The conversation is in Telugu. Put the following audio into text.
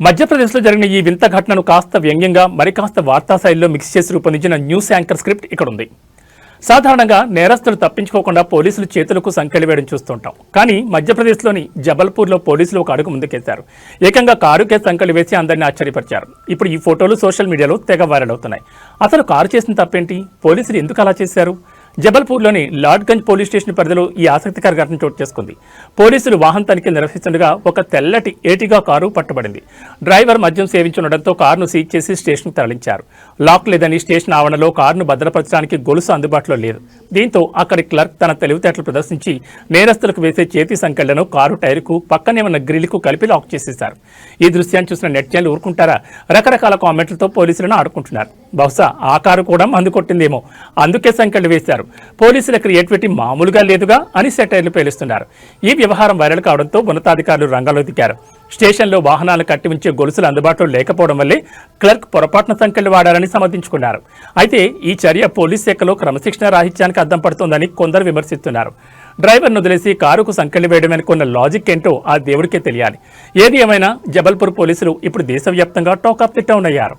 మధ్యప్రదేశ్లో జరిగిన ఈ వింత ఘటనను కాస్త వ్యంగ్యంగా మరి కాస్త వార్తా శైలిలో మిక్స్ చేసి రూపొందించిన న్యూస్ యాంకర్ స్క్రిప్ట్ ఇక్కడ ఉంది. సాధారణంగా నేరస్తులు తప్పించుకోకుండా పోలీసులు చేతులకు సంకెళ్లు వేయడం చూస్తుంటాం. కానీ మధ్యప్రదేశ్లోని జబల్పూర్లో పోలీసులు ఒక అడుగు ముందుకేశారు. ఏకంగా కారుకే సంకెళ్లు వేసి అందరినీ ఆశ్చర్యపరిచారు. ఇప్పుడు ఈ ఫోటోలు సోషల్ మీడియాలో తెగ వైరల్ అవుతున్నాయి. అసలు కారు చేసిన తప్పేంటి? పోలీసులు ఎందుకు అలా చేశారు? జబల్పూర్లోని లాడ్గంజ్ పోలీస్ స్టేషన్ పరిధిలో ఈ ఆసక్తికర ఘటన చోటు చేసుకుంది. పోలీసులు వాహన తనిఖీలు నిర్వహిస్తుండగా ఒక తెల్లటి ఏటిగా కారు పట్టుబడింది. డ్రైవర్ మద్యం సేవించుండటంతో కారును సీజ్ చేసి స్టేషన్కు తరలించారు. లాక్ లేదని స్టేషన్ ఆవరణలో కారును భద్రపరచడానికి గొలుసు అందుబాటులో లేదు. దీంతో అక్కడి క్లర్క్ తన తెలివితేటలు ప్రదర్శించి నేరస్తులకు వేసే చేతి సంకెళ్లను కారు టైరుకు పక్కనే ఉన్న గ్రిల్కు కలిపి లాక్ చేసేశారు. ఈ దృశ్యాన్ని చూసిన నెట్జన్లు ఊరుకుంటారా? రకరకాల కామెంట్లతో పోలీసులను ఆడుకుంటున్నారు. బహుశా ఆ కారు కూడా మందు కొట్టిందేమో, అందుకే సంకెళ్లు వేశారు. పోలీసుల క్రియేటివిటీ మామూలుగా లేదుగా అని సెటైర్లు పేలుస్తున్నారు. ఈ వ్యవహారం వైరల్ కావడంతో ఉన్నతాధికారులు రంగంలో దిగారు. స్టేషన్లో వాహనాలు కట్టి ఉంచే గొలుసులు అందుబాటులో లేకపోవడం వల్లే క్లర్క్ పొరపాటున సంకెళ్లు వాడారని సమర్థించుకున్నారు. అయితే ఈ చర్య పోలీస్ శాఖలో క్రమశిక్షణ రాహిత్యానికి అద్దం పడుతోందని కొందరు విమర్శిస్తున్నారు. డ్రైవర్ను వదిలేసి కారుకు సంకెళ్లు వేయడం అనుకున్న లాజిక్ ఏంటో ఆ దేవుడికే తెలియాలి. ఏది ఏమైనా జబల్పూర్ పోలీసులు ఇప్పుడు దేశవ్యాప్తంగా టాక్ ఆఫ్ ది టౌన్ అయ్యారు.